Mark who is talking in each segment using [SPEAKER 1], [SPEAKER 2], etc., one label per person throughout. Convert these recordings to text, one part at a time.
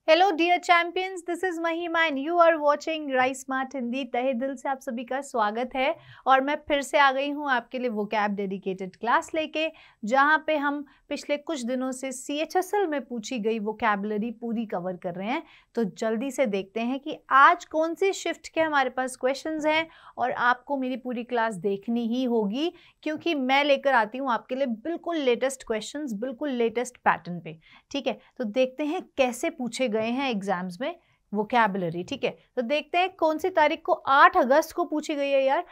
[SPEAKER 1] Hello dear champions, this is Mahima and you are watching rice smart Hindi. तहे दिल से आप सभी का स्वागत है और मैं फिर से आ गई हूँ आपके लिए वोकैब डेडिकेटेड क्लास लेके, जहाँ पे हम पिछले कुछ दिनों से CHSL में पूछी गई वोकैबुलरी पूरी कवर कर रहे हैं। तो जल्दी से देखते हैं कि आज कौन सी शिफ्ट के हमारे पास क्वेश्चंस हैं और आपको मेरी पूरी क्लास देखनी ही होगी, क्योंकि मैं लेकर आती हूँ आपके लिए बिल्कुल लेटेस्ट क्वेश्चंस, बिल्कुल लेटेस्ट पैटर्न पे। ठीक है, तो देखते हैं कैसे पूछे गए हैं एग्जाम्स में वोकैबुलरी। ठीक है, तो देखते हैं कौन सी तारीख को, 8 अगस्त को पूछी गई है यार,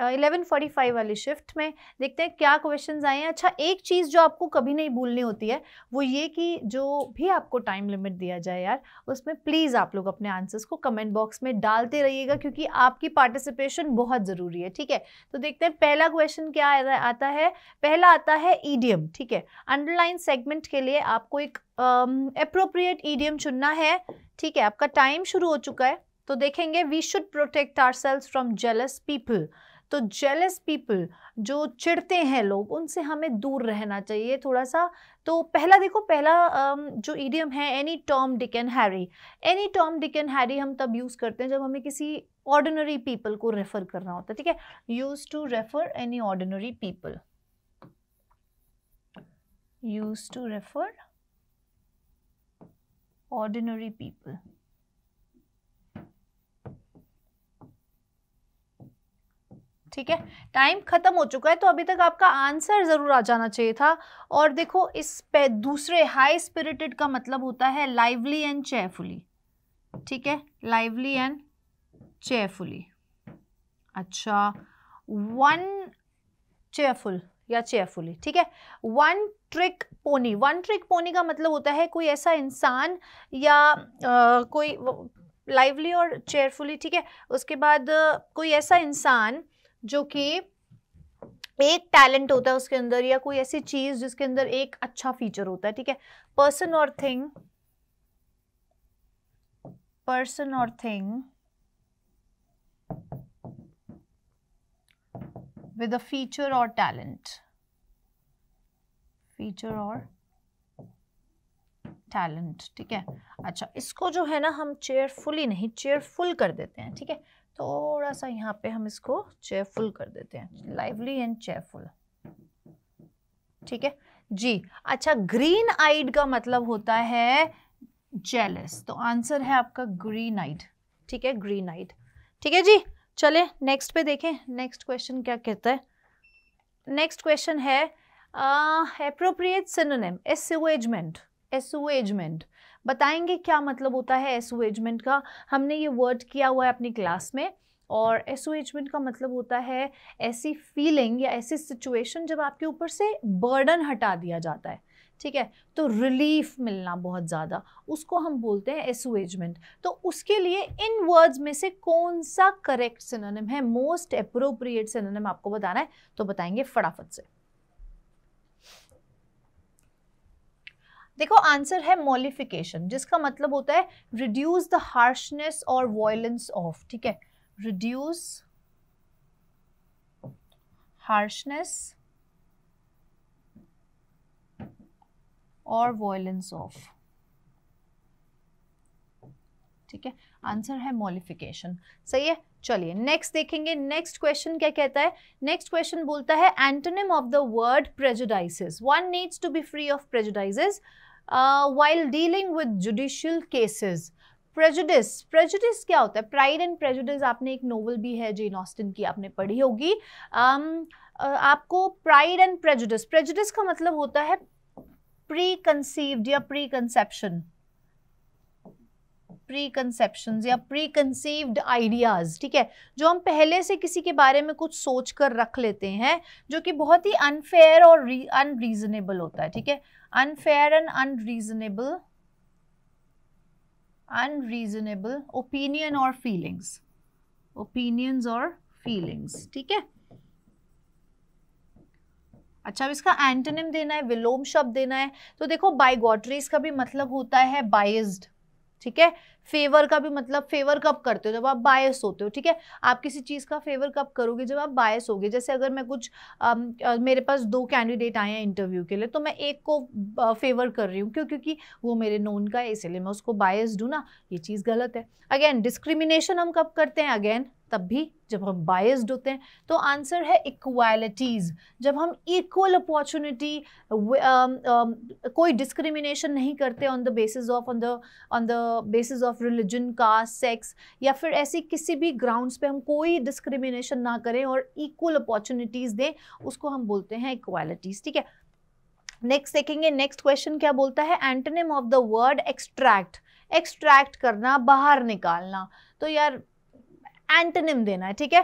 [SPEAKER 1] 11:45 वाली शिफ्ट में। देखते हैं क्या क्वेश्चंस आए हैं। अच्छा, एक चीज़ जो आपको कभी नहीं भूलनी होती है वो ये कि जो भी आपको टाइम लिमिट दिया जाए यार, उसमें प्लीज़ आप लोग अपने आंसर्स को कमेंट बॉक्स में डालते रहिएगा, क्योंकि आपकी पार्टिसिपेशन बहुत ज़रूरी है। ठीक है, तो देखते हैं पहला क्वेश्चन क्या आता है। पहला आता है ईडियम। ठीक है, अंडरलाइन सेगमेंट के लिए आपको एक एप्रोप्रिएट ईडियम चुनना है। ठीक है, आपका टाइम शुरू हो चुका है। तो देखेंगे, we should protect ourselves from jealous people. तो जेलस पीपल, जो चिढ़ते हैं लोग, उनसे हमें दूर रहना चाहिए थोड़ा सा। तो पहला देखो, पहला जो ईडियम है, any Tom Dick and Harry. Any Tom Dick and Harry हम तब यूज करते हैं जब हमें किसी ऑर्डिनरी पीपल को रेफर करना होता है। ठीक है, use to refer any ordinary people, use to refer ordinary people। ठीक है, टाइम खत्म हो चुका है, तो अभी तक आपका आंसर जरूर आ जाना चाहिए था। और देखो, इस पे दूसरे हाई स्पिरिटेड का मतलब होता है लाइवली एंड चेयरफुली। ठीक है, लाइवली एंड चेयरफुली। अच्छा, वन चेयरफुल या चेयरफुली। ठीक है, one trick pony. One trick pony का मतलब होता है कोई ऐसा इंसान या कोई लाइवली और चेयरफुली। ठीक है, उसके बाद कोई ऐसा इंसान जो कि एक टैलेंट होता है उसके अंदर, या कोई ऐसी चीज जिसके अंदर एक अच्छा फीचर होता है। ठीक है, पर्सन और थिंग, पर्सन और thing with a feature or talent, feature or talent। ठीक है, अच्छा, इसको जो है ना हम चेयरफुली नहीं, चेयरफुल कर देते हैं। ठीक है, थोड़ा सा यहाँ पे हम इसको चेयरफुल कर देते हैं, लाइवली एंड चेयरफुल। ठीक है जी। अच्छा, ग्रीन आइड का मतलब होता है जेलस। तो आंसर है आपका ग्रीन आइड। ठीक है, ग्रीन आइड। ठीक है जी, चले नेक्स्ट पे देखें, नेक्स्ट क्वेश्चन क्या कहता है। नेक्स्ट क्वेश्चन है एप्रोप्रिएट सिनोनिम, एसुएजमेंट। एसुएजमेंट बताएंगे क्या मतलब होता है एसुएजमेंट का। हमने ये वर्ड किया हुआ है अपनी क्लास में, और एसुएजमेंट का मतलब होता है ऐसी फीलिंग या ऐसी सिचुएशन जब आपके ऊपर से बर्डन हटा दिया जाता है। ठीक है, तो रिलीफ मिलना बहुत ज़्यादा, उसको हम बोलते हैं एसुएजमेंट। तो उसके लिए इन वर्ड्स में से कौन सा करेक्ट सिनोनिम है, मोस्ट एप्रोप्रिएट सिनोनिम आपको बताना है, तो बताएंगे फटाफट से। देखो, आंसर है मॉलिफिकेशन, जिसका मतलब होता है रिड्यूस द हार्शनेस और वॉयलेंस ऑफ। ठीक है, रिड्यूस हार्शनेस और वॉयलेंस ऑफ। ठीक है, आंसर है मॉलिफिकेशन। सही है, चलिए नेक्स्ट देखेंगे। नेक्स्ट क्वेश्चन क्या कहता है। नेक्स्ट क्वेश्चन बोलता है antonym of the word prejudices. One needs to be free of prejudices while dealing with judicial cases. Prejudice, prejudice क्या होता है। प्राइड एंड प्रेजुडिस, आपने एक नोवेल भी है जेन ऑस्टिन की, आपने पढ़ी होगी। आपको प्राइड एंड प्रेजुडिस, प्रेजुडिस का मतलब होता है प्री कंसीव्ड या प्री कंसेप्शन, प्री कंसेप्शंस या प्री कंसीव्ड आइडियाज। ठीक है, जो हम पहले से किसी के बारे में कुछ सोच कर रख लेते हैं, जो कि बहुत ही अनफेयर और अनरीजनेबल होता है। ठीक है, unfair and unreasonable, unreasonable opinion और फीलिंग्स, ओपिनियंस और फीलिंग्स। ठीक है, अच्छा, अब इसका एंटोनिम देना है, विलोम शब्द देना है। तो देखो, बाइगॉटरीज का भी मतलब होता है बाइज्ड। ठीक है, फेवर का भी मतलब फेवर कब करते हो, जब आप बायस होते हो, ठीक है। आप किसी चीज़ का फेवर कब करोगे, जब आप बायस होगे। जैसे अगर मैं कुछ मेरे पास 2 कैंडिडेट आए हैं इंटरव्यू के लिए, तो मैं एक को फेवर कर रही हूँ, क्यों, क्योंकि वो मेरे नोन का है, इसलिए मैं उसको बायस दूँ ना, ये चीज़ गलत है। अगेन डिस्क्रिमिनेशन हम कब करते हैं, अगेन तब भी जब हम बायस्ड होते हैं। तो आंसर है इक्वालिटीज, जब हम इक्वल अपॉर्चुनिटी, कोई डिस्क्रिमिनेशन नहीं करते on the basis of of religion, caste, sex, या फिर ऐसी किसी भी ग्राउंड्स पे हम कोई डिस्क्रिमिनेशन ना करें और इक्वल अपॉर्चुनिटीज दें, उसको हम बोलते हैं इक्वालिटीज, ठीक है। नेक्स्ट देखेंगे, नेक्स्ट क्वेश्चन क्या बोलता है, antonym of the word extract. Extract करना, बाहर निकालना, तो यार एंटोनिम देना है, ठीक है।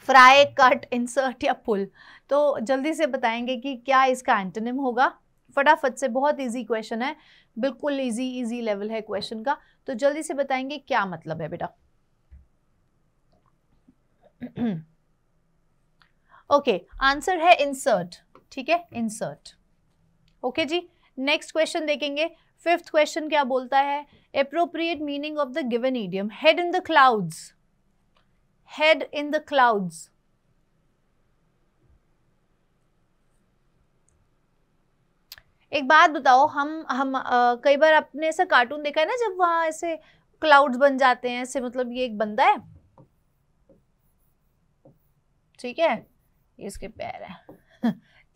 [SPEAKER 1] फ्राई, कट, इंसर्ट या पुल, तो जल्दी से बताएंगे कि क्या इसका एंटोनिम होगा। फटाफट से, बहुत इजी क्वेश्चन है, बिल्कुल इजी लेवल है क्वेश्चन का, तो जल्दी से बताएंगे क्या मतलब है बेटा। ओके, आंसर है इंसर्ट, ठीक है, इंसर्ट। ओके जी, नेक्स्ट क्वेश्चन देखेंगे। 5th क्वेश्चन क्या बोलता है, appropriate meaning of the given idiom, head in the clouds. Head in the clouds, एक बात बताओ, हम कई बार आपने ऐसा कार्टून देखा है ना, जब वहां ऐसे क्लाउड्स बन जाते हैं ऐसे, मतलब ये एक बंदा है, ठीक है, ये इसके पैर है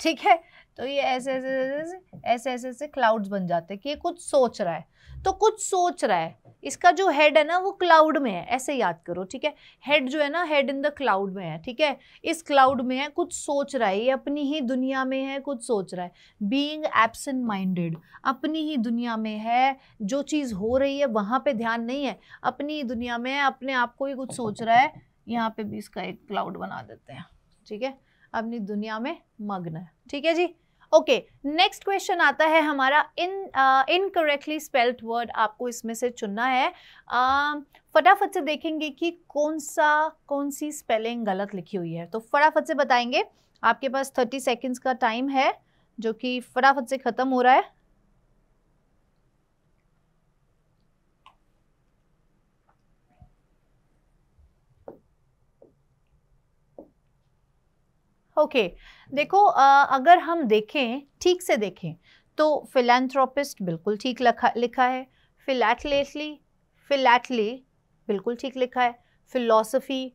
[SPEAKER 1] ठीक है, तो ये ऐसे ऐसे ऐसे ऐसे क्लाउड्स बन जाते हैं कि ये कुछ सोच रहा है, तो कुछ सोच रहा है, इसका जो हेड है ना वो क्लाउड में है, ऐसे याद करो, ठीक है। हेड जो है ना, हेड इन द क्लाउड में है, ठीक है, इस क्लाउड में है, कुछ सोच रहा है, ये अपनी ही दुनिया में है, कुछ सोच रहा है। बीइंग एब्सेंट माइंडेड, अपनी ही दुनिया में है, जो चीज़ हो रही है वहाँ पे ध्यान नहीं है, अपनी ही दुनिया में है, अपने आप को ही कुछ सोच रहा है। यहाँ पे भी इसका एक क्लाउड बना देते हैं, ठीक है, अपनी दुनिया में मग्न है, ठीक है जी। ओके, नेक्स्ट क्वेश्चन आता है हमारा, इनकरेक्टली स्पेल्ड वर्ड, आपको इसमें से चुनना है। फटाफट से देखेंगे कि कौन सी स्पेलिंग गलत लिखी हुई है, तो फटाफट से बताएंगे। आपके पास 30 सेकेंड्स का टाइम है, जो कि फटाफट से खत्म हो रहा है। ओके, देखो, अगर हम देखें, ठीक से देखें, तो फिलैंथ्रोपिस्ट बिल्कुल ठीक लिखा है, फिलैटली बिल्कुल ठीक लिखा है, फिलॉसफी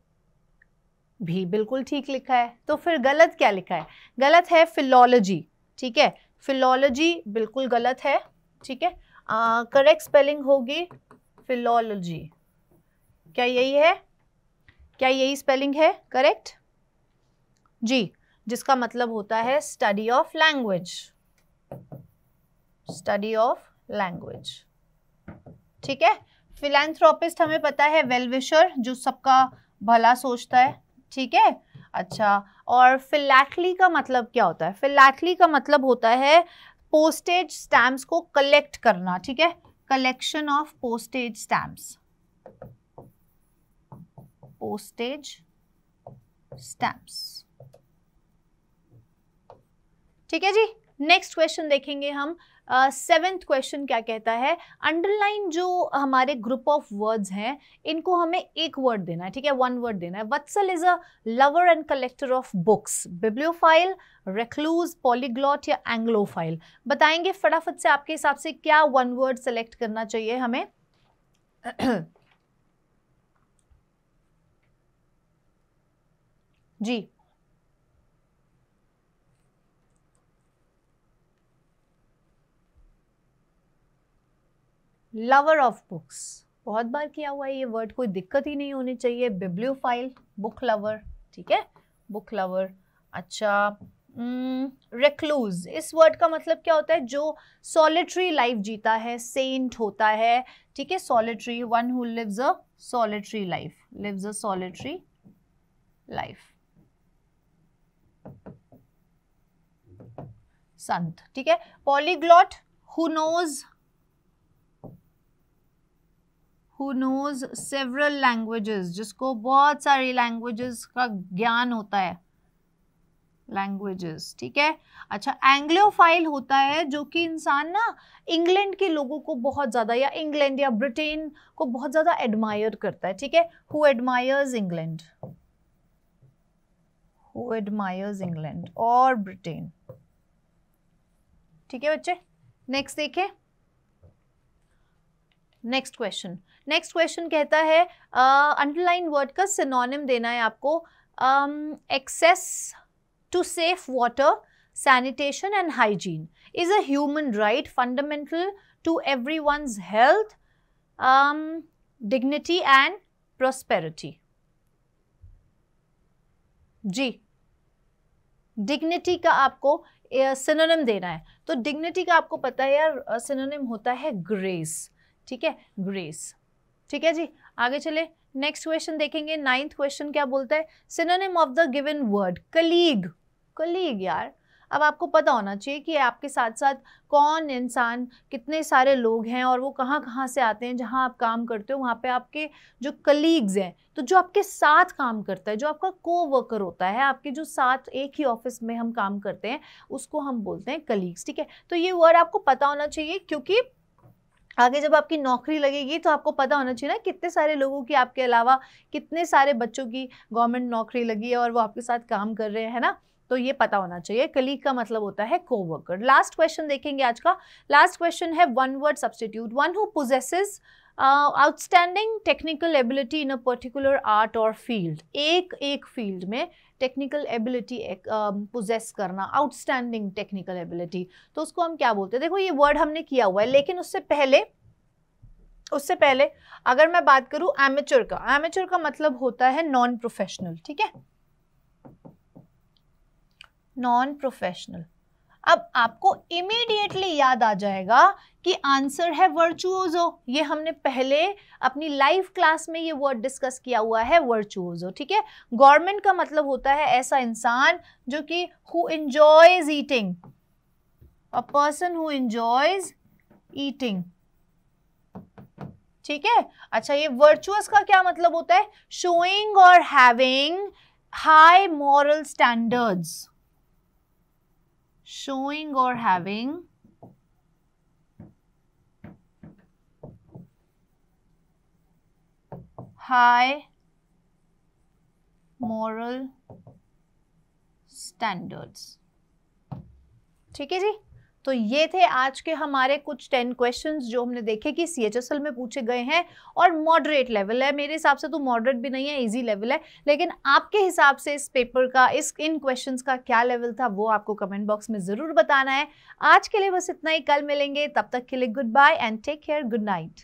[SPEAKER 1] भी बिल्कुल ठीक लिखा है, तो फिर गलत क्या लिखा है, गलत है फिलॉलजी, ठीक है, फिलॉलजी बिल्कुल गलत है, ठीक है। करेक्ट स्पेलिंग होगी फिलॉलजी, क्या यही है, क्या यही स्पेलिंग है करेक्ट जी, जिसका मतलब होता है study of language, study of language, ठीक है। फिलैंथ्रोपिस्ट हमें पता है वेलविशर, जो सबका भला सोचता है, ठीक है। अच्छा, और फिलैटली का मतलब क्या होता है, फिलैटली का मतलब होता है पोस्टेज स्टैम्प्स को कलेक्ट करना, ठीक है, collection of postage stamps, postage stamps, ठीक है जी। नेक्स्ट क्वेश्चन देखेंगे हम। 7th क्वेश्चन क्या कहता है, अंडरलाइन जो हमारे ग्रुप ऑफ वर्ड्स हैं, इनको हमें एक वर्ड देना है, ठीक है, 1 वर्ड देना है। Vatsal is a lover and collector of books, bibliophile, recluse, polyglot या एंग्लोफाइल, बताएंगे फटाफट से, आपके हिसाब से क्या 1 वर्ड सेलेक्ट करना चाहिए हमें जी, लवर ऑफ बुक्स, बहुत बार किया हुआ है ये वर्ड, कोई दिक्कत ही नहीं होनी चाहिए। बिब्लियोफाइल, बुक लवर, ठीक है, बुक लवर। अच्छा, रेक्लूज, इस वर्ड का मतलब क्या होता है, जो सॉलिटरी लाइफ जीता है, सेंट होता है, ठीक है, solitary, one who lives a solitary life, lives a solitary life, संत, ठीक है। Polyglot, who knows several languages, जिसको बहुत सारी लैंग्वेजेस का ज्ञान होता है, लैंग्वेजेस, ठीक है। अच्छा, एंग्लोफाइल होता है जो कि इंसान ना इंग्लैंड के लोगों को बहुत ज्यादा, या इंग्लैंड या ब्रिटेन को बहुत ज्यादा एडमायर करता है, ठीक है। Who admires England, who admires England और ब्रिटेन, ठीक है बच्चे। नेक्स्ट देखें, नेक्स्ट क्वेश्चन। नेक्स्ट क्वेश्चन कहता है अंडरलाइन वर्ड का सिनोनिम देना है आपको। Access to safe water, sanitation and hygiene is a human right fundamental to everyone's health, dignity and prosperity. जी, डिग्निटी का आपको सिनोनिम देना है। तो डिग्निटी का आपको पता है यार, सिनोनिम होता है ग्रेस, ठीक है, ग्रेस, ठीक है जी। आगे चले, नेक्स्ट क्वेश्चन देखेंगे। 9th क्वेश्चन क्या बोलता है, synonym of the given word colleague. Colleague यार, अब आपको पता होना चाहिए कि आपके साथ साथ कौन इंसान, कितने सारे लोग हैं और वो कहाँ कहाँ से आते हैं। जहाँ आप काम करते हो वहाँ पे आपके जो कलीग्स हैं, तो जो आपके साथ काम करता है, जो आपका को-वर्कर होता है, आपके जो साथ एक ही ऑफिस में हम काम करते हैं, उसको हम बोलते हैं कलीग्स, ठीक है। तो ये वर्ड आपको पता होना चाहिए, क्योंकि आगे जब आपकी नौकरी लगेगी तो आपको पता होना चाहिए ना कितने सारे लोगों की, आपके अलावा कितने सारे बच्चों की गवर्नमेंट नौकरी लगी है और वो आपके साथ काम कर रहे हैं ना, तो ये पता होना चाहिए। कलीग का मतलब होता है कोवर्कर। लास्ट क्वेश्चन देखेंगे आज का। लास्ट क्वेश्चन है one word substitute. One who possesses outstanding technical ability in a particular art और फील्ड। एक फील्ड में टेक्निकल एबिलिटी पोजेस करना, आउटस्टैंडिंग टेक्निकल एबिलिटी, तो उसको हम क्या बोलते हैं। देखो ये वर्ड हमने किया हुआ है, लेकिन उससे पहले अगर मैं बात करूं एमेच्योर का, एमेच्योर का मतलब होता है नॉन प्रोफेशनल, ठीक है, नॉन प्रोफेशनल। अब आपको इमीडिएटली याद आ जाएगा कि आंसर है वर्चुओजो। ये हमने पहले अपनी लाइव क्लास में ये वर्ड डिस्कस किया हुआ है, वर्चुओजो, ठीक है। गवर्नमेंट का मतलब होता है ऐसा इंसान जो कि who enjoys eating, a person who enjoys eating, ठीक है। अच्छा, ये वर्चुअस का क्या मतलब होता है, शोइंग और having high moral standards, showing or having high moral standards, ठीक है जी। तो ये थे आज के हमारे कुछ 10 क्वेश्चंस जो हमने देखे कि CHSL में पूछे गए हैं, और मॉडरेट लेवल है। मेरे हिसाब से तो मॉडरेट भी नहीं है, इजी लेवल है, लेकिन आपके हिसाब से इस पेपर का, इन क्वेश्चंस का क्या लेवल था वो आपको कमेंट बॉक्स में जरूर बताना है। आज के लिए बस इतना ही, कल मिलेंगे, तब तक के लिए good bye and take care, good night.